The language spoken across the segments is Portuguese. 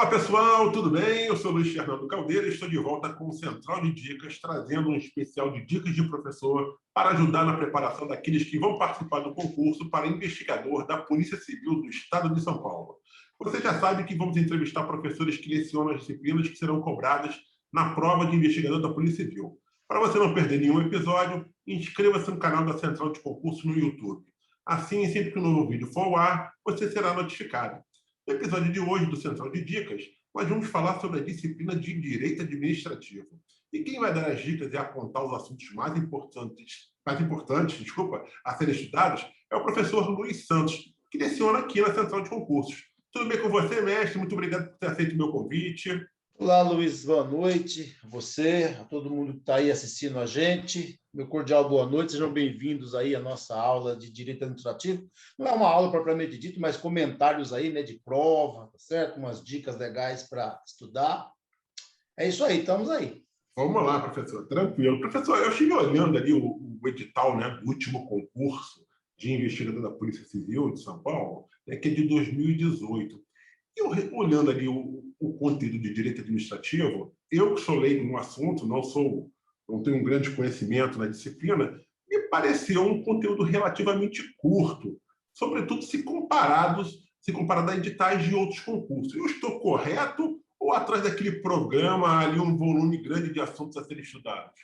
Fala pessoal, tudo bem? Eu sou Luiz Fernando Caldeira e estou de volta com o Central de Dicas, trazendo um especial de dicas de professor para ajudar na preparação daqueles que vão participar do concurso para investigador da Polícia Civil do Estado de São Paulo. Você já sabe que vamos entrevistar professores que lecionam as disciplinas que serão cobradas na prova de investigador da Polícia Civil. Para você não perder nenhum episódio, inscreva-se no canal da Central de Concurso no YouTube. Assim, sempre que um novo vídeo for ao ar, você será notificado. No episódio de hoje do Central de Dicas, nós vamos falar sobre a disciplina de Direito Administrativo. E quem vai dar as dicas e apontar os assuntos mais importantes, a serem estudados é o professor Luiz Santos, que leciona aqui na Central de Concursos. Tudo bem com você, mestre? Muito obrigado por ter aceito o meu convite. Olá, Luiz, boa noite a você, a todo mundo que está aí assistindo a gente. Meu cordial boa noite, sejam bem-vindos aí à nossa aula de Direito Administrativo. Não é uma aula propriamente dita, mas comentários aí, né, de prova, tá certo? Umas dicas legais para estudar. É isso aí, estamos aí. Vamos lá, professor, tranquilo. Professor, eu estive olhando ali o edital, né, do último concurso de investigador da Polícia Civil de São Paulo, né, que é de 2018. E olhando ali o conteúdo de direito administrativo, eu que sou leigo no assunto, não tenho um grande conhecimento na disciplina, me pareceu um conteúdo relativamente curto, sobretudo se comparado a editais de outros concursos. Eu estou correto ou atrás daquele programa ali um volume grande de assuntos a serem estudados?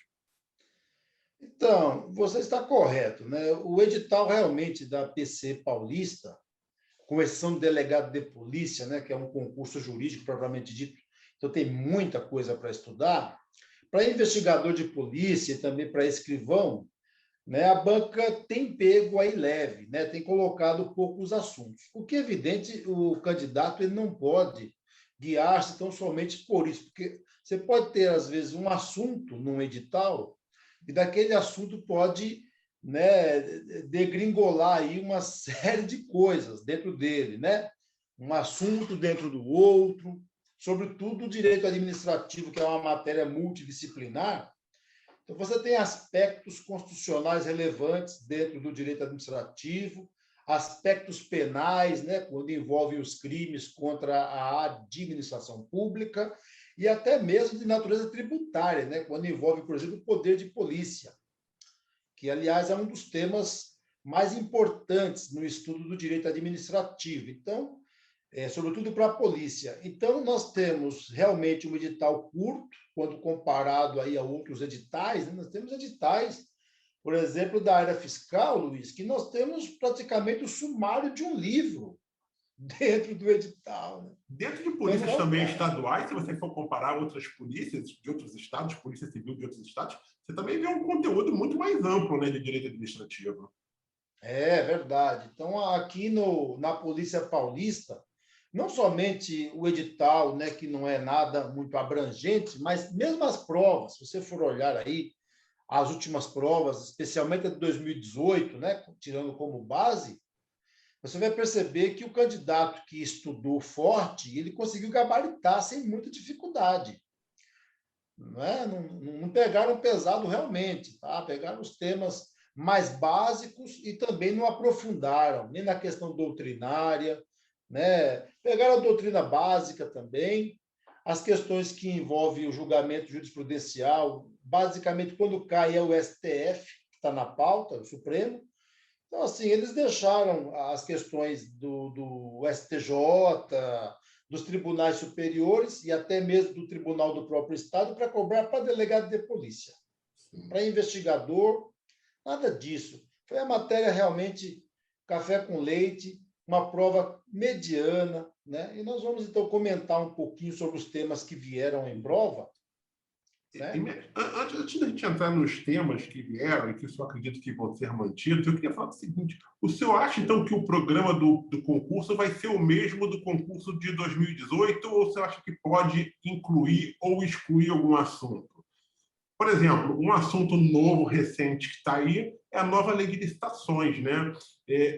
Então, você está correto, né? O edital realmente da PC Paulista, com exceção do delegado de polícia, né, que é um concurso jurídico propriamente dito, então tem muita coisa para estudar. Para investigador de polícia e também para escrivão, né, a banca tem pego aí leve, né, tem colocado poucos assuntos. O que é evidente, o candidato ele não pode guiar-se tão somente por isso, porque você pode ter, às vezes, um assunto num edital e daquele assunto pode, né, degringolar aí uma série de coisas dentro dele, né? Um assunto dentro do outro, sobretudo o direito administrativo, que é uma matéria multidisciplinar. Então, você tem aspectos constitucionais relevantes dentro do direito administrativo, aspectos penais, né, quando envolve os crimes contra a administração pública, e até mesmo de natureza tributária, né, quando envolve, por exemplo, o poder de polícia, que, aliás, é um dos temas mais importantes no estudo do direito administrativo. Então, sobretudo para a polícia. Então, nós temos realmente um edital curto, quando comparado aí a outros editais, né? Nós temos editais, por exemplo, da área fiscal, Luiz, que nós temos praticamente o sumário de um livro dentro do edital. Né? Dentro de polícias então, também estaduais, se você for comparar outras polícias de outros estados, Polícia Civil de outros estados, você também vê um conteúdo muito mais amplo, né, de direito administrativo. É verdade. Então, aqui na Polícia Paulista, não somente o edital, né, que não é nada muito abrangente, mas mesmo as provas, se você for olhar aí as últimas provas, especialmente a de 2018, né, tirando como base, você vai perceber que o candidato que estudou forte, ele conseguiu gabaritar sem muita dificuldade. Não pegaram pesado realmente, tá? Pegaram os temas mais básicos e também não aprofundaram, nem na questão doutrinária, né? Pegaram a doutrina básica também, as questões que envolvem o julgamento jurisprudencial, basicamente quando cai é o STF, que está na pauta, o Supremo. Então, assim, eles deixaram as questões do STJ, dos tribunais superiores e até mesmo do Tribunal do próprio Estado para cobrar para delegado de polícia. Para investigador, nada disso. Foi a matéria realmente café com leite, uma prova mediana, né? E nós vamos, então, comentar um pouquinho sobre os temas que vieram em prova. Né? Antes da gente entrar nos temas que vieram e que eu acredito que vão ser mantidos, eu queria falar o seguinte: o senhor acha, então, que o programa do concurso vai ser o mesmo do concurso de 2018 ou o senhor acha que pode incluir ou excluir algum assunto? Por exemplo, um assunto novo, recente, que está aí é a nova lei de licitações, né?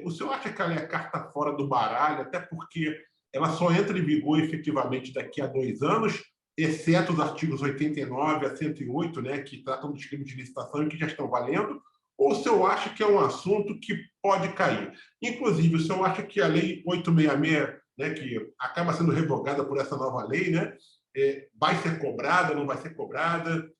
O senhor acha que ela é a carta fora do baralho, até porque ela só entra em vigor efetivamente daqui a 2 anos, exceto os artigos 89 a 108, né, que tratam dos crimes de licitação e que já estão valendo, ou o senhor acha que é um assunto que pode cair? Inclusive, o senhor acha que a Lei 866 né, que acaba sendo revogada por essa nova lei, né? Vai ser cobrada, não vai ser cobrada?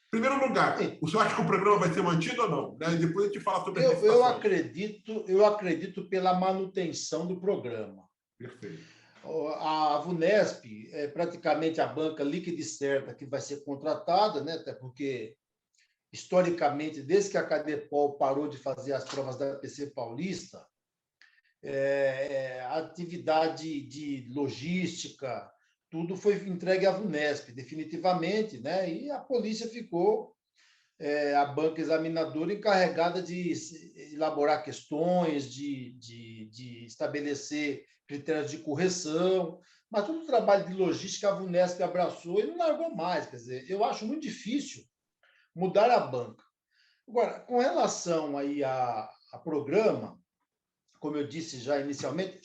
Em primeiro lugar, o senhor acha que o programa vai ser mantido ou não? Né? Depois a gente fala sobre as licitações. Eu acredito pela manutenção do programa. Perfeito. A VUNESP é praticamente a banca líquida e certa que vai ser contratada, né? Até porque, historicamente, desde que a Cadepol parou de fazer as provas da PC Paulista, a atividade de logística, tudo foi entregue à VUNESP, definitivamente, né? E a polícia ficou, a banca examinadora, encarregada de elaborar questões, de estabelecer critérios de correção, mas todo o trabalho de logística a VUNESP abraçou e não largou mais. Quer dizer, eu acho muito difícil mudar a banca. Agora, com relação aí a programa, como eu disse já inicialmente,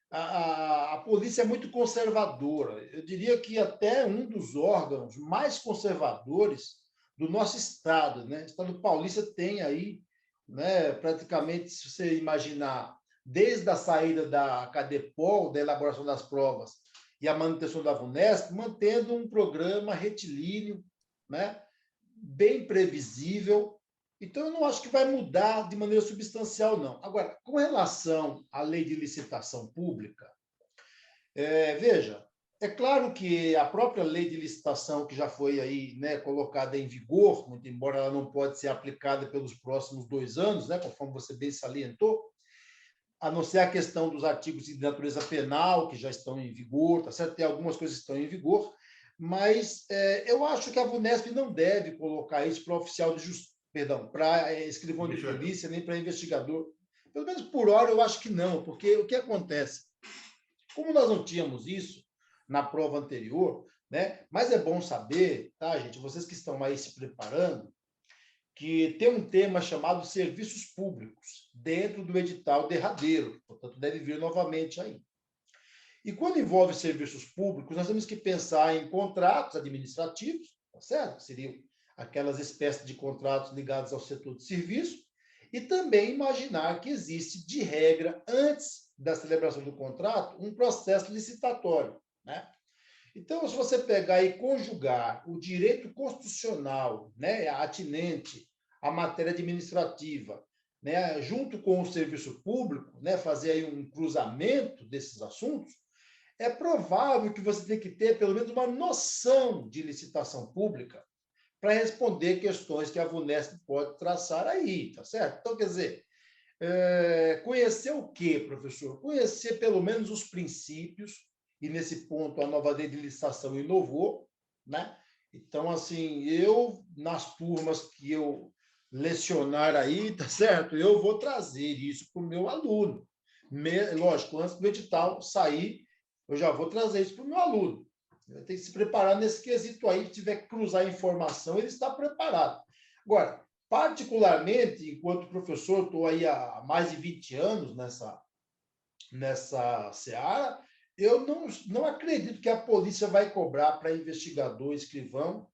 a polícia é muito conservadora. Eu diria que até um dos órgãos mais conservadores do nosso Estado, né? O Estado paulista tem aí, né, praticamente, se você imaginar, desde a saída da Cadepol, da elaboração das provas, e a manutenção da VUNESP, mantendo um programa retilíneo, né, bem previsível. Então, eu não acho que vai mudar de maneira substancial, não. Agora, com relação à lei de licitação pública, veja, é claro que a própria lei de licitação, que já foi aí, né, colocada em vigor, muito embora ela não pode ser aplicada pelos próximos 2 anos, né, conforme você bem salientou, a não ser a questão dos artigos de natureza penal, que já estão em vigor, tá certo? Tem algumas coisas que estão em vigor, mas eu acho que a VUNESP não deve colocar isso para oficial de justiça, perdão, para escrivão de polícia, nem para investigador. Pelo menos por hora eu acho que não, porque o que acontece? Como nós não tínhamos isso na prova anterior, né? Mas é bom saber, tá, gente, vocês que estão aí se preparando, que tem um tema chamado serviços públicos dentro do edital derradeiro, portanto, deve vir novamente aí. E quando envolve serviços públicos, nós temos que pensar em contratos administrativos, tá certo? Seriam aquelas espécies de contratos ligados ao setor de serviço, e também imaginar que existe, de regra, antes da celebração do contrato, um processo licitatório, né? Então, se você pegar e conjugar o direito constitucional, né, atinente à matéria administrativa, né, junto com o serviço público, né, fazer aí um cruzamento desses assuntos, é provável que você tenha que ter pelo menos uma noção de licitação pública para responder questões que a VUNESP pode traçar aí, tá certo? Então, quer dizer, conhecer o quê, professor? Conhecer pelo menos os princípios, e nesse ponto a nova lei de licitação inovou, né? Então, assim, eu, nas turmas que eu lecionar aí, tá certo? Eu vou trazer isso para o meu aluno. Lógico, antes do edital sair, eu já vou trazer isso para o meu aluno. Ele tem que se preparar nesse quesito aí, se tiver que cruzar informação, ele está preparado. Agora, particularmente, enquanto professor, estou aí há mais de 20 anos nessa seara, eu não acredito que a polícia vai cobrar para investigador, escrivão,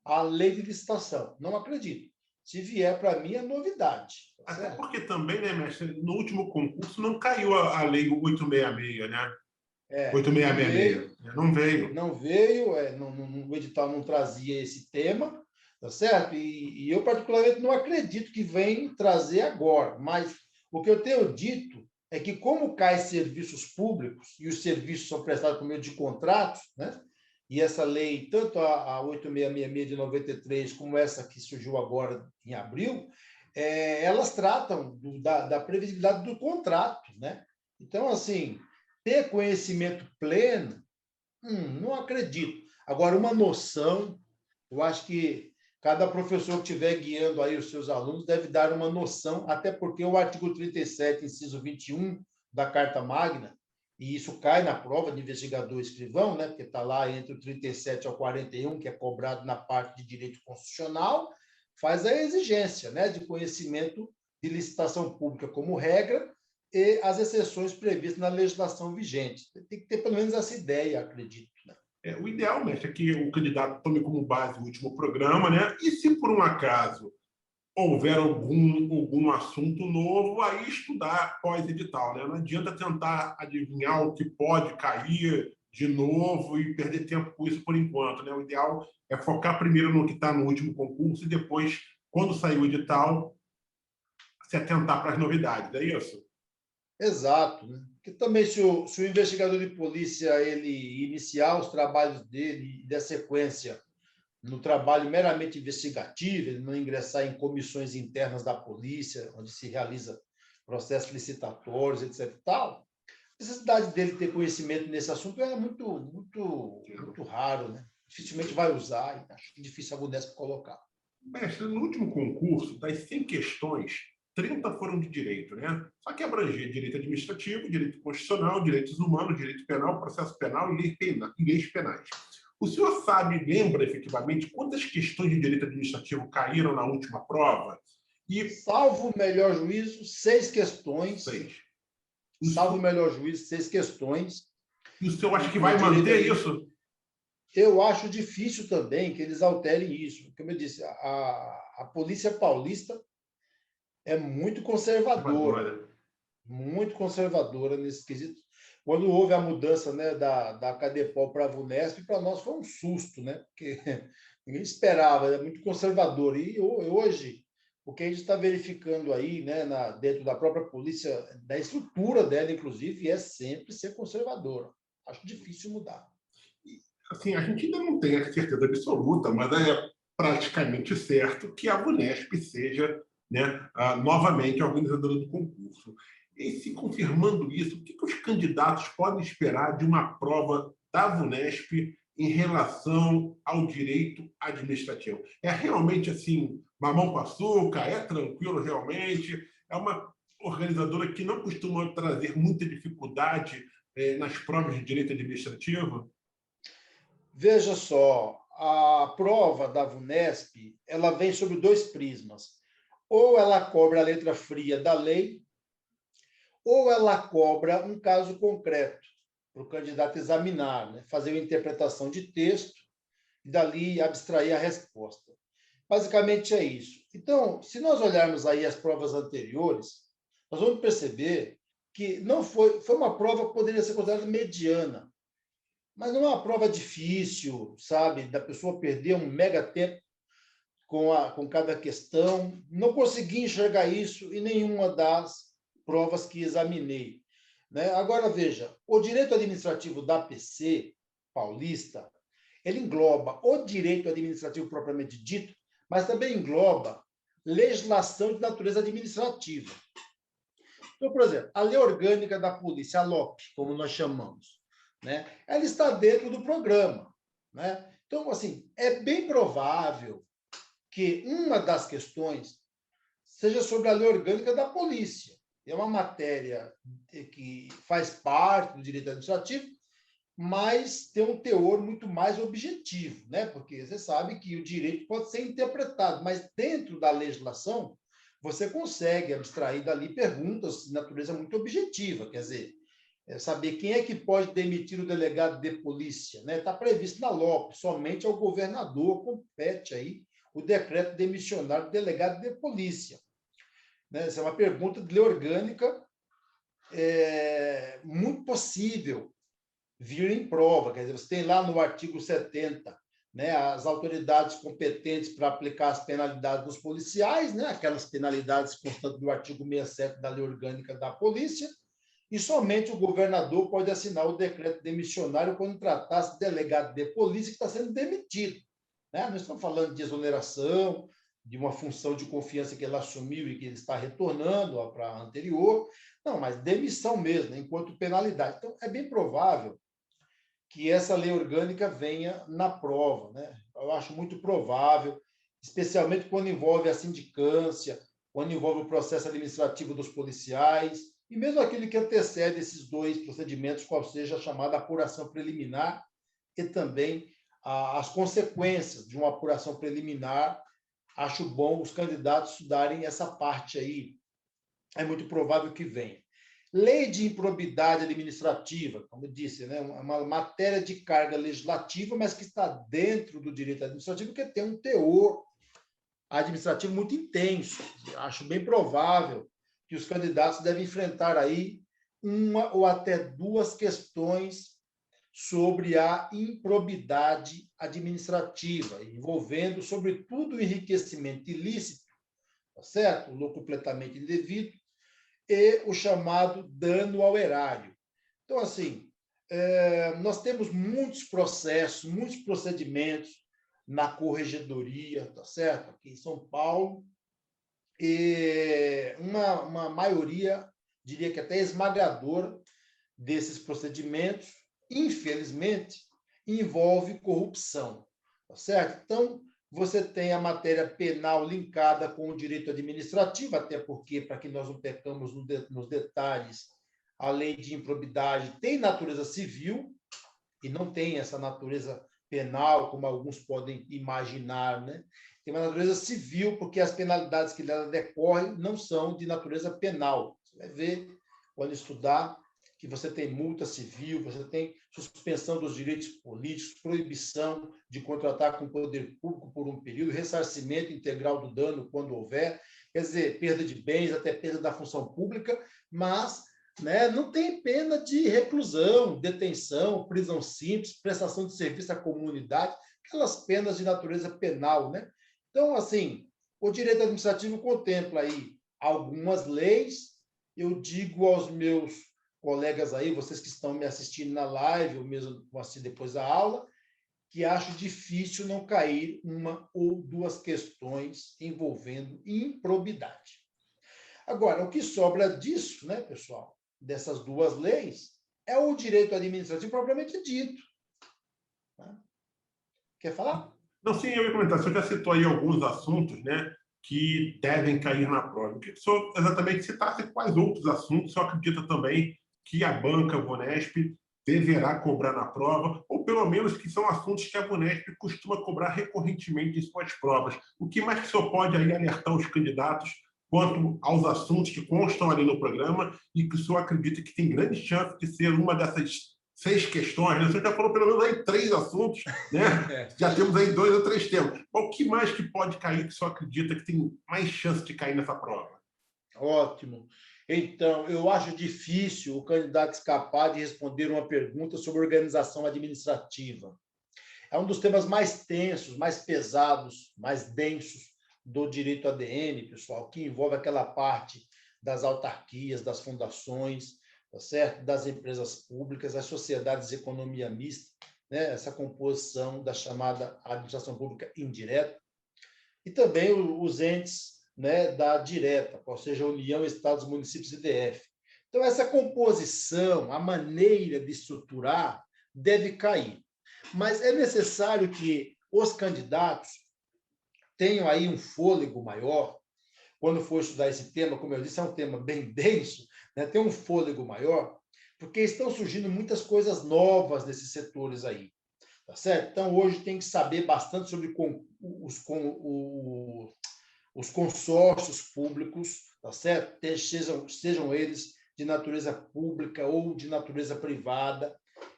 a lei de licitação. Não acredito. Se vier para mim, é novidade. Tá. Até porque também, né, mestre, no último concurso não caiu a lei 866, né? 8666. Não veio. Não veio, o edital não trazia esse tema, tá certo? E eu, particularmente, não acredito que venha trazer agora. Mas o que eu tenho dito é que, como cai serviços públicos, e os serviços são prestados por meio de contratos, né? E essa lei, tanto a 8666 de 93, como essa que surgiu agora em abril, elas tratam da previsibilidade do contrato, né? Então, assim, ter conhecimento pleno, não acredito. Agora, uma noção, eu acho que cada professor que estiver guiando aí os seus alunos deve dar uma noção, até porque o artigo 37, inciso 21 da Carta Magna, e isso cai na prova de investigador escrivão, né, porque está lá entre o 37 ao 41, que é cobrado na parte de direito constitucional, faz a exigência, né, de conhecimento de licitação pública como regra e as exceções previstas na legislação vigente. Tem que ter pelo menos essa ideia, acredito. Né? O ideal, mestre, é que o candidato tome como base o último programa, né? E se por um acaso houver algum assunto novo, aí estudar pós-edital, né? Não adianta tentar adivinhar o que pode cair de novo e perder tempo com isso por enquanto, né? O ideal é focar primeiro no que está no último concurso e depois, quando sair o edital, se atentar para as novidades, é isso? Exato, né? Porque também se o investigador de polícia ele iniciar os trabalhos dele e der sequência no trabalho meramente investigativo, ele não ingressar em comissões internas da polícia, onde se realiza processos licitatórios, etc. e tal, a necessidade dele ter conhecimento nesse assunto é muito raro, né? Dificilmente vai usar, e acho difícil a Unesp colocar. Mestre, no último concurso, das 100 questões, 30 foram de direito, né? Só que abrangia direito administrativo, direito constitucional, direitos humanos, direito penal, processo penal e leis penais. O senhor sabe, lembra efetivamente quantas questões de direito administrativo caíram na última prova? E, salvo o melhor juízo, 6 questões. 6. Salvo o melhor juízo, 6 questões. E o senhor acha que vai manter isso? Eu acho difícil também que eles alterem isso. Como eu disse, a polícia paulista é muito conservadora. Muito conservadora nesse quesito. Quando houve a mudança, né, da Cadepol para a Vunesp, para nós foi um susto, né? Porque ninguém esperava, é muito conservador. E hoje, o que a gente está verificando aí, né, dentro da própria polícia, da estrutura dela, inclusive, é sempre ser conservadora. Acho difícil mudar. Assim, a gente ainda não tem a certeza absoluta, mas é praticamente certo que a Vunesp seja, né, novamente a organizadora do concurso. E se confirmando isso, o que os candidatos podem esperar de uma prova da Vunesp em relação ao direito administrativo? É realmente assim, mamão com açúcar? É tranquilo realmente? É uma organizadora que não costuma trazer muita dificuldade nas provas de direito administrativo? Veja só, a prova da Vunesp, ela vem sobre 2 prismas. Ou ela cobra a letra fria da lei, ou ela cobra um caso concreto para o candidato examinar, né? Fazer uma interpretação de texto e dali abstrair a resposta. Basicamente é isso. Então, se nós olharmos aí as provas anteriores, nós vamos perceber que não foi uma prova que poderia ser considerada mediana, mas não é uma prova difícil, sabe, da pessoa perder um mega tempo com cada questão. Não consegui enxergar isso em nenhuma das provas que examinei, né? Agora, veja, o direito administrativo da PC paulista, ele engloba o direito administrativo propriamente dito, mas também engloba legislação de natureza administrativa. Então, por exemplo, a lei orgânica da polícia, a LOP, como nós chamamos, né? Ela está dentro do programa, né? Então, assim, é bem provável que uma das questões seja sobre a lei orgânica da polícia. É uma matéria que faz parte do direito administrativo, mas tem um teor muito mais objetivo, né? Porque você sabe que o direito pode ser interpretado, mas dentro da legislação você consegue abstrair dali perguntas de natureza muito objetiva, quer dizer, saber quem é que pode demitir o delegado de polícia, né? Está previsto na LOP, somente ao governador compete aí o decreto demissionário do delegado de polícia. Né? Essa é uma pergunta de lei orgânica, muito possível vir em prova. Quer dizer, você tem lá no artigo 70, né, as autoridades competentes para aplicar as penalidades dos policiais, né, aquelas penalidades constantes do artigo 67 da lei orgânica da polícia, e somente o governador pode assinar o decreto demissionário quando tratar-se de delegado de polícia que está sendo demitido. Né? Nós estamos falando de exoneração, de uma função de confiança que ele assumiu e que ele está retornando para a anterior. Não, mas demissão mesmo, enquanto penalidade. Então, é bem provável que essa lei orgânica venha na prova, né? Eu acho muito provável, especialmente quando envolve a sindicância, quando envolve o processo administrativo dos policiais, e mesmo aquele que antecede esses 2 procedimentos, qual seja a chamada apuração preliminar, e também as consequências de uma apuração preliminar. Acho bom os candidatos estudarem essa parte aí. É muito provável que venha. Lei de improbidade administrativa, como eu disse, né, uma matéria de carga legislativa, mas que está dentro do direito administrativo, que tem um teor administrativo muito intenso. Acho bem provável que os candidatos devem enfrentar aí uma ou até duas questões sobre a improbidade administrativa, envolvendo, sobretudo, o enriquecimento ilícito, tá certo? O lucro completamente indevido, e o chamado dano ao erário. Então, assim, nós temos muitos processos, muitos procedimentos na corregedoria, tá certo? Aqui em São Paulo, e uma maioria, diria que até esmagadora, desses procedimentos, infelizmente, envolve corrupção, tá certo? Então, você tem a matéria penal linkada com o direito administrativo, até porque, para que nós não pecamos nos detalhes, a lei de improbidade tem natureza civil e não tem essa natureza penal, como alguns podem imaginar, né? Tem uma natureza civil, porque as penalidades que dela decorrem não são de natureza penal. Você vai ver, quando estudar, que você tem multa civil, você tem suspensão dos direitos políticos, proibição de contratar com o poder público por um período, ressarcimento integral do dano quando houver, quer dizer, perda de bens, até perda da função pública, mas, né, não tem pena de reclusão, detenção, prisão simples, prestação de serviço à comunidade, aquelas penas de natureza penal, né? Então, assim, o direito administrativo contempla aí algumas leis. Eu digo aos meus colegas aí, vocês que estão me assistindo na live, ou mesmo vão assistir depois da aula, que acho difícil não cair uma ou duas questões envolvendo improbidade. Agora, o que sobra disso, né, pessoal, dessas duas leis, é o direito administrativo propriamente dito. Quer falar? Não, sim, eu ia comentar. Você já citou aí alguns assuntos, né, que devem cair na prova. Eu queria que o senhor exatamente citasse quais outros assuntos o senhor acredita também que a banca, a Vunesp, deverá cobrar na prova, ou pelo menos que são assuntos que a Vunesp costuma cobrar recorrentemente em suas provas. O que mais que o senhor pode aí alertar os candidatos quanto aos assuntos que constam ali no programa e que o senhor acredita que tem grande chance de ser uma dessas 6 questões, né? Você já falou pelo menos aí 3 assuntos, né? Já temos aí 2 ou 3 temas. O que mais que pode cair que o senhor acredita que tem mais chance de cair nessa prova? Ótimo. Então, eu acho difícil o candidato escapar de responder uma pergunta sobre organização administrativa. É um dos temas mais tensos, mais pesados, mais densos do direito ADM, pessoal, que envolve aquela parte das autarquias, das fundações, tá certo? Das empresas públicas, das sociedades de economia mista, né? Essa composição da chamada administração pública indireta, e também os entes, né, da direta, ou seja, União, Estados, Municípios e DF. Então, essa composição, a maneira de estruturar, deve cair. Mas é necessário que os candidatos tenham aí um fôlego maior, quando for estudar esse tema, como eu disse, é um tema bem denso, né? Tem um fôlego maior, porque estão surgindo muitas coisas novas nesses setores aí, tá certo? Então, hoje tem que saber bastante sobre os consórcios públicos, tá certo? Sejam eles de natureza pública ou de natureza privada.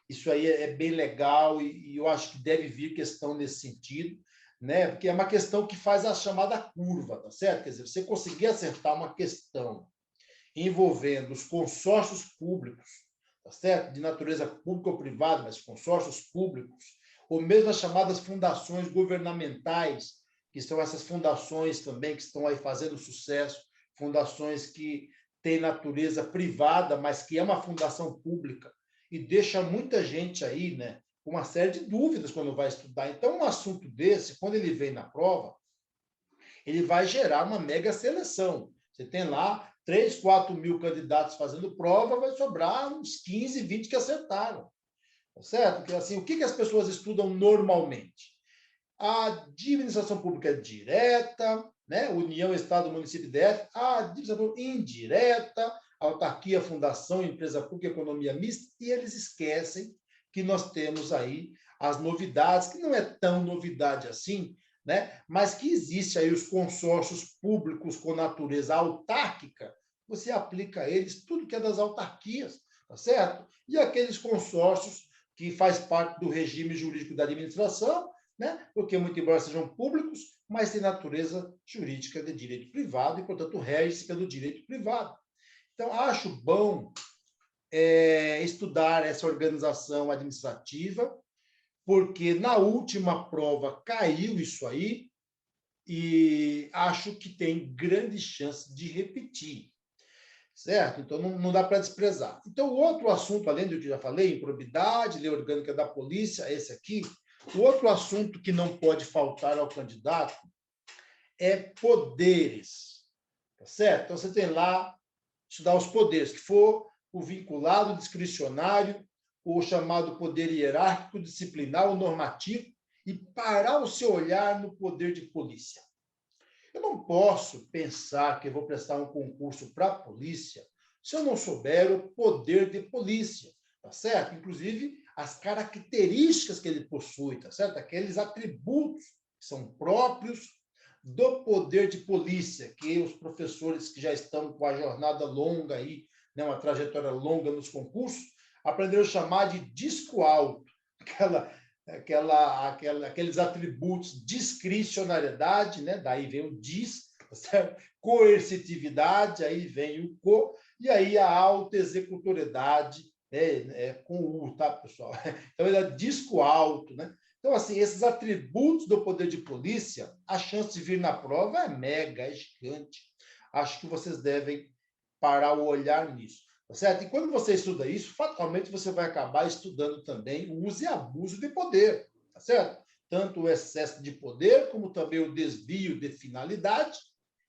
Isso aí é bem legal e eu acho que deve vir questão nesse sentido, né? Porque é uma questão que faz a chamada curva, tá certo? Quer dizer, você conseguir acertar uma questão envolvendo os consórcios públicos, tá certo? De natureza pública ou privada, mas consórcios públicos, ou mesmo as chamadas fundações governamentais, que são essas fundações também que estão aí fazendo sucesso, fundações que têm natureza privada, mas que é uma fundação pública, e deixa muita gente aí, né, com uma série de dúvidas quando vai estudar. Então, um assunto desse, quando ele vem na prova, ele vai gerar uma mega seleção. Você tem lá 3, 4 mil candidatos fazendo prova, vai sobrar uns 15, 20 que acertaram. Tá certo? Porque, assim, o que as pessoas estudam normalmente? A administração pública direta, né? União, Estado, Município e DF, a administração pública indireta, autarquia, fundação, empresa pública, economia mista, e eles esquecem que nós temos aí as novidades, que não é tão novidade assim, né? Mas que existe aí os consórcios públicos com natureza autárquica, você aplica a eles tudo que é das autarquias, tá certo? E aqueles consórcios que faz parte do regime jurídico da administração, né? Porque, muito embora sejam públicos, mas tem natureza jurídica de direito privado e, portanto, rege-se pelo direito privado. Então, acho bom estudar essa organização administrativa, porque na última prova caiu isso aí e acho que tem grande chance de repetir, certo? Então, não dá para desprezar. Então, o outro assunto, além do que eu já falei, improbidade, lei orgânica da polícia, esse aqui, o outro assunto que não pode faltar ao candidato é poderes, tá certo? Então, você tem lá, estudar os poderes, que for o vinculado, o discricionário, o chamado poder hierárquico, disciplinar, o normativo, e parar o seu olhar no poder de polícia. Eu não posso pensar que eu vou prestar um concurso para a polícia se eu não souber o poder de polícia, tá certo? Inclusive, as características que ele possui, tá certo? Aqueles atributos que são próprios do poder de polícia, que os professores que já estão com a jornada longa aí, né, uma trajetória longa nos concursos, aprenderam a chamar de disco alto, aqueles atributos, discricionariedade, né? Daí vem o dis, certo? Coercitividade, aí vem o co, e aí a autoexecutoriedade, com o, tá, pessoal? Então, ele é disco alto, né? Então, assim, esses atributos do poder de polícia, a chance de vir na prova é mega, é gigante. Acho que vocês devem parar o olhar nisso. Tá certo? E quando você estuda isso, fatalmente você vai acabar estudando também o uso e abuso de poder, tá certo? Tanto o excesso de poder, como também o desvio de finalidade.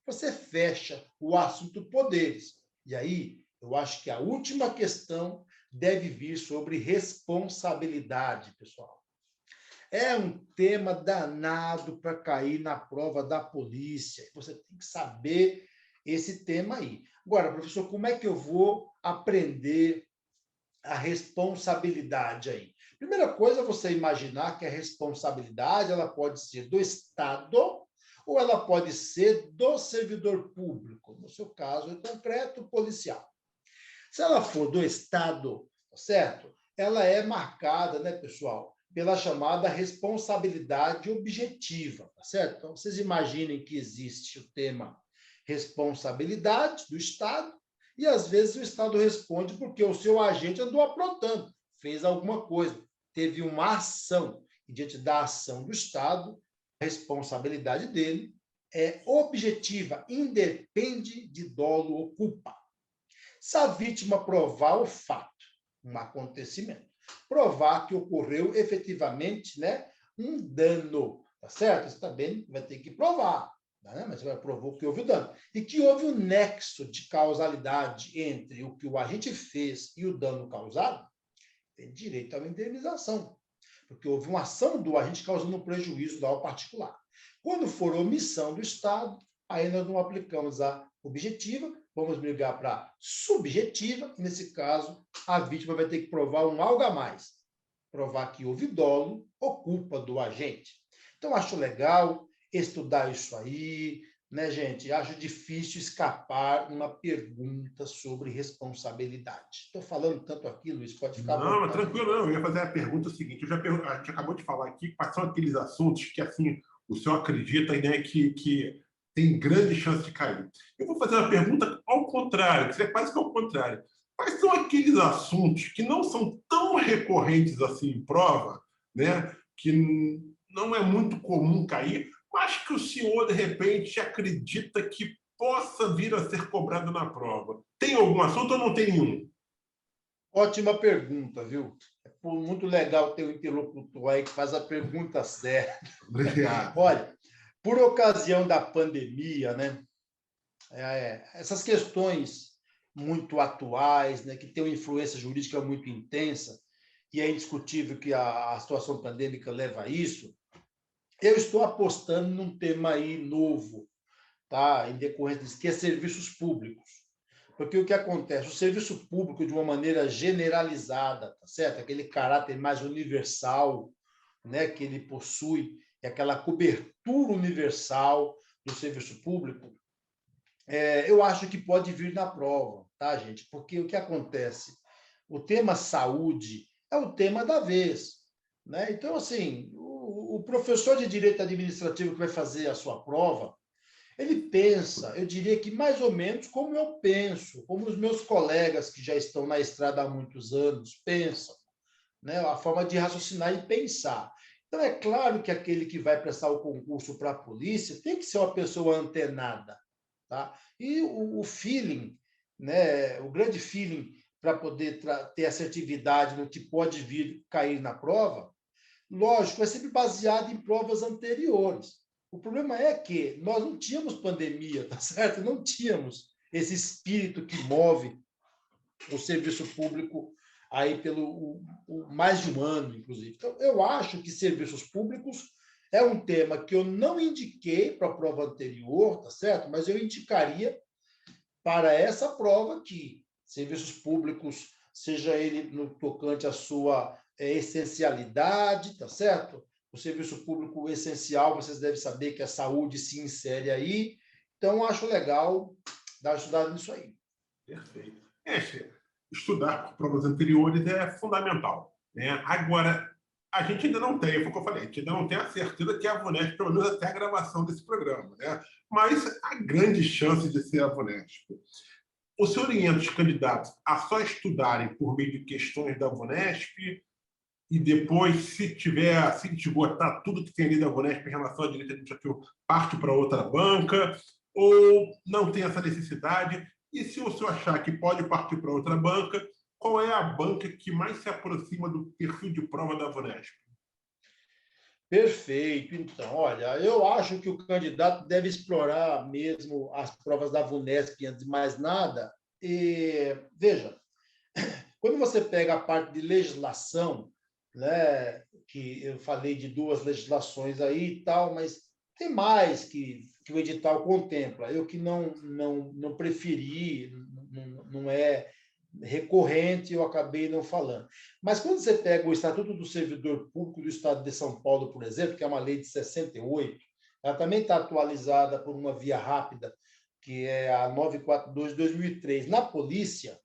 Você fecha o assunto poderes. E aí, eu acho que a última questão deve vir sobre responsabilidade, pessoal. É um tema danado para cair na prova da polícia. Você tem que saber esse tema aí. Agora, professor, como é que eu vou aprender a responsabilidade aí? Primeira coisa é você imaginar que a responsabilidade ela pode ser do Estado ou ela pode ser do servidor público, no seu caso em concreto, policial. Se ela for do Estado, certo? Ela é marcada, né, pessoal, pela chamada responsabilidade objetiva, tá certo? Então, vocês imaginem que existe o tema responsabilidade do Estado, e às vezes o Estado responde porque o seu agente andou aprontando, fez alguma coisa, teve uma ação, e diante da ação do Estado, a responsabilidade dele é objetiva, independe de dolo ou culpa. Se a vítima provar o fato, um acontecimento, provar que ocorreu efetivamente, né, um dano, tá certo? Você também vai ter que provar. Mas você provou que houve o dano. E que houve um nexo de causalidade entre o que o agente fez e o dano causado, tem direito a uma indenização. Porque houve uma ação do agente causando um prejuízo ao particular. Quando for omissão do Estado, aí nós não aplicamos a objetiva, vamos brigar para subjetiva, e nesse caso, a vítima vai ter que provar um algo a mais. Provar que houve dolo ou culpa do agente. Então, acho legal estudar isso aí, né, gente? Acho difícil escapar uma pergunta sobre responsabilidade. Estou falando tanto aqui, Luiz, pode ficar à Não, mas vontade. tranquilo, não. Eu ia fazer a pergunta seguinte. A gente acabou de falar aqui quais são aqueles assuntos que, assim, o senhor acredita, né, que tem grande chance de cair. Eu vou fazer uma pergunta ao contrário, que seria quase que ao contrário. Quais são aqueles assuntos que não são tão recorrentes assim em prova, né, que não é muito comum cair, mas que o senhor, de repente, acredita que possa vir a ser cobrado na prova? Tem algum assunto ou não tem nenhum? Ótima pergunta, viu? É muito legal ter um interlocutor aí que faz a pergunta certa. Obrigado. Olha, por ocasião da pandemia, né, essas questões muito atuais, né, que têm uma influência jurídica muito intensa, e é indiscutível que a situação pandêmica leva a isso, eu estou apostando num tema aí novo, tá? Em decorrência disso, que é serviços públicos. Porque o que acontece? O serviço público, de uma maneira generalizada, tá certo? Aquele caráter mais universal, né, que ele possui, e aquela cobertura universal do serviço público, eu acho que pode vir na prova, tá, gente? Porque o que acontece? O tema saúde é o tema da vez. né? Então, assim, o professor de direito administrativo que vai fazer a sua prova, ele pensa, eu diria que mais ou menos como eu penso, como os meus colegas que já estão na estrada há muitos anos pensam, né? A forma de raciocinar e pensar. Então, é claro que aquele que vai prestar o concurso para a polícia tem que ser uma pessoa antenada, tá? E o feeling, né? O grande feeling para poder ter assertividade no que pode vir cair na prova, lógico, é sempre baseado em provas anteriores. O problema é que nós não tínhamos pandemia, tá certo? Não tínhamos esse espírito que move o serviço público aí pelo mais de um ano, inclusive. Então, eu acho que serviços públicos é um tema que eu não indiquei para a prova anterior, tá certo? Mas eu indicaria para essa prova que serviços públicos, seja ele no tocante à sua essencialidade, tá certo? O serviço público essencial, vocês devem saber que a saúde se insere aí. Então, acho legal dar estudado nisso aí. Perfeito. Estudar por provas anteriores é fundamental, né? Agora, a gente ainda não tem, foi o que eu falei, a gente ainda não tem a certeza que é a VUNESP, pelo menos até a gravação desse programa, né? Mas há grande chance de ser a VUNESP. O senhor orienta os candidatos a só estudarem por meio de questões da VUNESP e depois, se esgotar tudo que tem ali da VUNESP em relação ao direito administrativo, parte para outra banca, ou não tem essa necessidade? E se o senhor achar que pode partir para outra banca, qual é a banca que mais se aproxima do perfil de prova da VUNESP? Perfeito. Então, olha, eu acho que o candidato deve explorar mesmo as provas da VUNESP antes de mais nada. E, veja, quando você pega a parte de legislação, né, que eu falei de duas legislações aí e tal, mas tem mais que o edital contempla. Eu que não preferi, não é recorrente, eu acabei não falando. Mas quando você pega o Estatuto do Servidor Público do Estado de São Paulo, por exemplo, que é uma lei de 68, ela também está atualizada por uma via rápida, que é a 942 de 2003. Na polícia,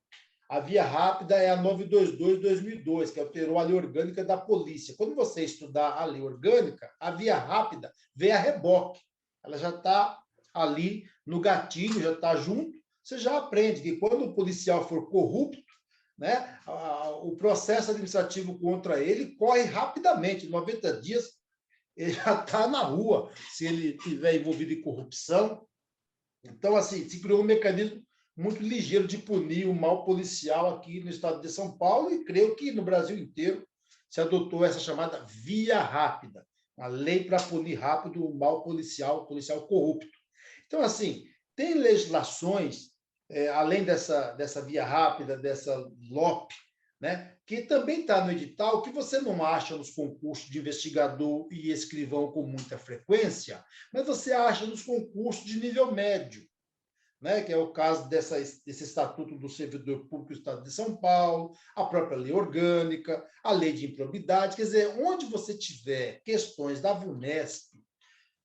a via rápida é a 922 de 2002, que alterou a lei orgânica da polícia. Quando você estudar a lei orgânica, a via rápida vem a reboque. Ela já está ali no gatilho, já está junto. Você já aprende que quando o policial for corrupto, né, o processo administrativo contra ele corre rapidamente. Em 90 dias, ele já está na rua, se ele estiver envolvido em corrupção. Então, assim, se criou um mecanismo muito ligeiro de punir o mal policial aqui no estado de São Paulo e creio que no Brasil inteiro se adotou essa chamada via rápida, uma lei para punir rápido o mal policial, policial corrupto. Então, assim, tem legislações, além dessa via rápida, dessa LOP, né, que também está no edital, que você não acha nos concursos de investigador e escrivão com muita frequência, mas você acha nos concursos de nível médio, né, que é o caso desse Estatuto do Servidor Público do Estado de São Paulo, a própria lei orgânica, a lei de improbidade. Quer dizer, onde você tiver questões da VUNESP,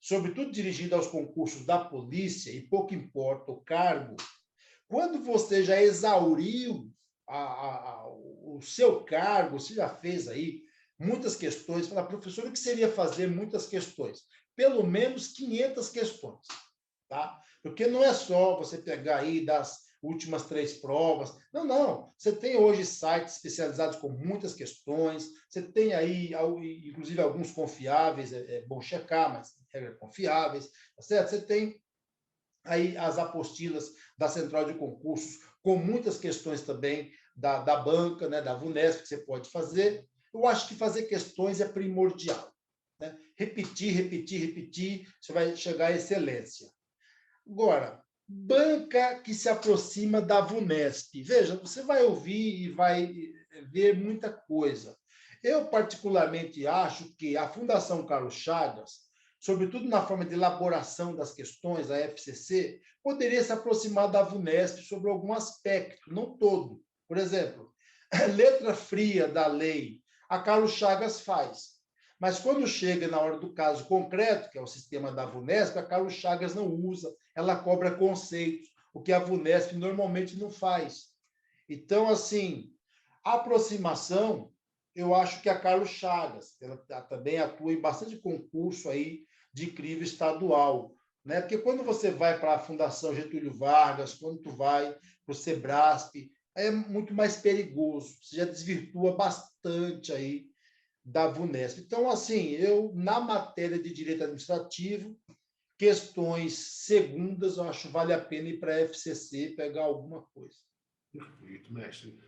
sobretudo dirigidas aos concursos da polícia, e pouco importa o cargo, quando você já exauriu o seu cargo, você já fez aí muitas questões, fala, professor, o que seria fazer muitas questões? Pelo menos 500 questões, tá? Porque não é só você pegar aí das últimas 3 provas. Não. Você tem hoje sites especializados com muitas questões, você tem aí, inclusive, alguns confiáveis, é bom checar, mas regras confiáveis, tá certo? Você tem aí as apostilas da Central de Concursos, com muitas questões também da banca, né, da VUNESP, que você pode fazer. Eu acho que fazer questões é primordial, né? Repetir, você vai chegar à excelência. Agora, banca que se aproxima da VUNESP. Veja, você vai ouvir e vai ver muita coisa. Eu, particularmente, acho que a Fundação Carlos Chagas, sobretudo na forma de elaboração das questões, a FCC, poderia se aproximar da VUNESP sobre algum aspecto, não todo. Por exemplo, a letra fria da lei, a Carlos Chagas faz. Mas quando chega na hora do caso concreto, que é o sistema da VUNESP, a Carlos Chagas não usa, ela cobra conceitos, o que a VUNESP normalmente não faz. Então, assim, a aproximação eu acho que a Carlos Chagas, ela também atua em bastante concurso aí de crivo estadual, né? Porque quando você vai para a Fundação Getúlio Vargas, quando tu vai para o Sebrasp, é muito mais perigoso, você já desvirtua bastante aí da VUNESP. Então, assim, eu, na matéria de direito administrativo, questões segundas, eu acho que vale a pena ir para a FCC pegar alguma coisa. Perfeito, mestre.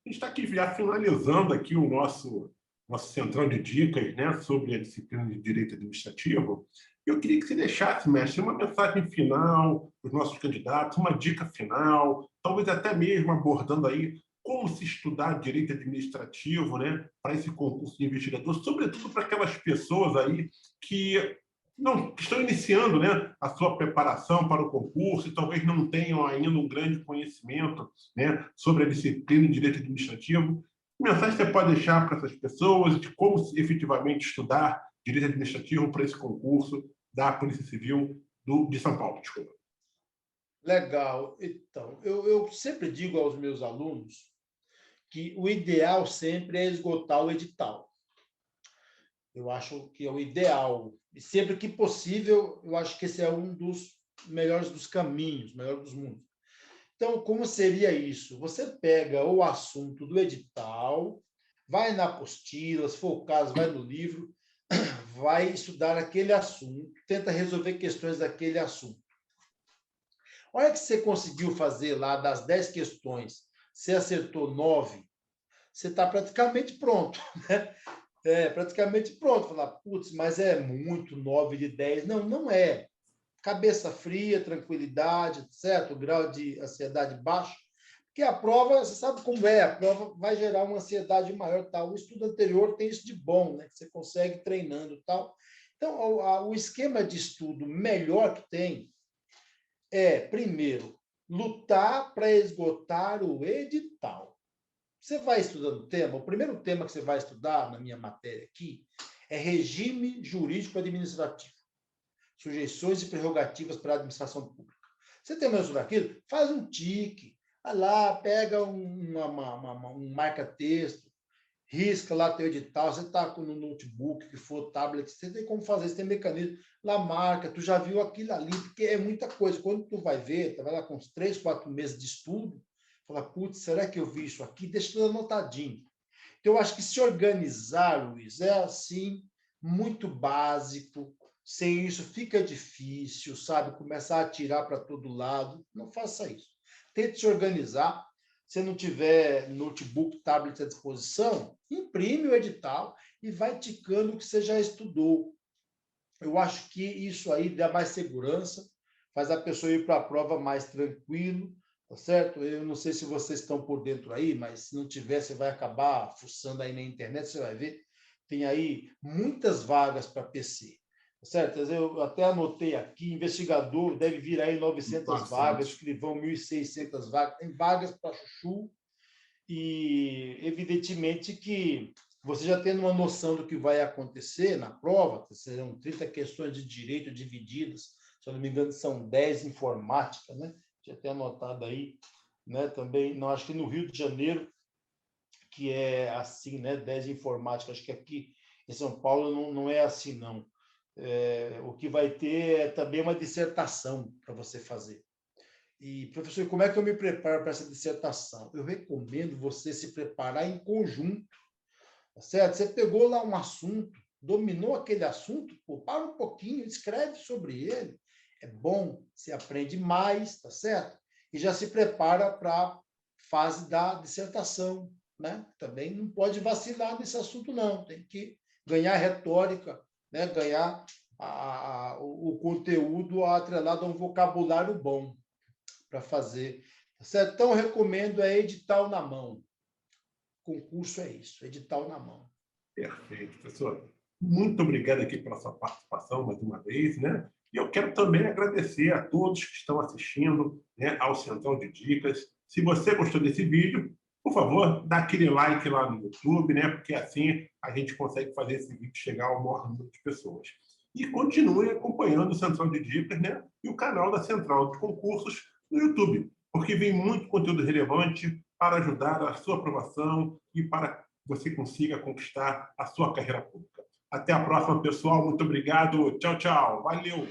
A gente está aqui já finalizando aqui o nosso central de dicas, né, sobre a disciplina de direito administrativo. Eu queria que você deixasse, mestre, uma mensagem final para os nossos candidatos, uma dica final, talvez até mesmo abordando aí como se estudar direito administrativo, né, para esse concurso de investigador, sobretudo para aquelas pessoas aí que não que estão iniciando, né, a sua preparação para o concurso e talvez não tenham ainda um grande conhecimento, né, sobre a disciplina de direito administrativo. Que mensagem você pode deixar para essas pessoas de como efetivamente estudar direito administrativo para esse concurso da Polícia Civil de São Paulo? Desculpa. Legal. Então, eu sempre digo aos meus alunos que o ideal sempre é esgotar o edital. Eu acho que é o ideal. E sempre que possível, eu acho que esse é um dos melhores dos caminhos, melhor dos mundos. Então, como seria isso? Você pega o assunto do edital, vai na apostila, se for o caso, vai no livro, vai estudar aquele assunto, tenta resolver questões daquele assunto. Olha que você conseguiu fazer lá das 10 questões, você acertou 9, você está praticamente pronto, né? Praticamente pronto. Falar, putz, mas é muito 9 de 10. Não, não é. Cabeça fria, tranquilidade, certo? O grau de ansiedade baixo. Porque a prova, você sabe como é, a prova vai gerar uma ansiedade maior. Tal. O estudo anterior tem isso de bom, né? Que você consegue treinando e tal. Então, o esquema de estudo melhor que tem é, primeiro, lutar para esgotar o edital. Você vai estudando o tema, o primeiro tema que você vai estudar na minha matéria aqui é regime jurídico administrativo, sujeições e prerrogativas para a administração pública. Você tem mais aquilo? Faz um tique, vai lá, pega um marca-texto, risca lá teu edital, você está com um notebook, que for tablet, você tem como fazer, você tem mecanismo, lá marca, tu já viu aquilo ali, porque é muita coisa. Quando tu vai ver, tu vai lá com uns 3, 4 meses de estudo, fala, putz, será que eu vi isso aqui? Deixa tudo anotadinho. Então, eu acho que se organizar, Luiz, é assim, muito básico. Sem isso fica difícil, sabe? Começar a tirar para todo lado. Não faça isso. Tente se organizar. Se não tiver notebook, tablet à disposição, imprime o edital e vai ticando o que você já estudou. Eu acho que isso aí dá mais segurança, faz a pessoa ir para a prova mais tranquilo, tá certo? Eu não sei se vocês estão por dentro aí, mas se não tiver, você vai acabar fuçando aí na internet, você vai ver. Tem aí muitas vagas para PC, tá certo? Eu até anotei aqui, investigador deve vir aí 900 vagas, escrivão 1.600 vagas, tem vagas para chuchu, e evidentemente que você já tendo uma noção do que vai acontecer na prova, serão 30 questões de direito divididas, se eu não me engano, são 10 informática, né? Tinha até anotado aí, né? Também, não, acho que no Rio de Janeiro, que é assim, né? 10 informática, acho que aqui em São Paulo não é assim, não. O que vai ter é também uma dissertação para você fazer. E, professor, como é que eu me preparo para essa dissertação? Eu recomendo você se preparar em conjunto, tá certo? Você pegou lá um assunto, dominou aquele assunto, pô, para um pouquinho, escreve sobre ele. É bom, você aprende mais, tá certo? E já se prepara para a fase da dissertação, né? Também não pode vacilar nesse assunto, não. Tem que ganhar retórica, né? Ganhar o conteúdo atrelado a um vocabulário bom para fazer. Certo? Então, eu recomendo edital na mão. Concurso é isso, edital na mão. Perfeito, professor. Muito obrigado aqui pela sua participação mais uma vez, né? E eu quero também agradecer a todos que estão assistindo, né, ao Central de Dicas. Se você gostou desse vídeo, por favor, dá aquele like lá no YouTube, né? Porque assim a gente consegue fazer esse vídeo chegar ao maior número de pessoas. E continue acompanhando o Central de Dicas, né? E o canal da Central de Concursos no YouTube, porque vem muito conteúdo relevante para ajudar a sua aprovação e para você consiga conquistar a sua carreira pública. Até a próxima, pessoal. Muito obrigado. Tchau, tchau. Valeu.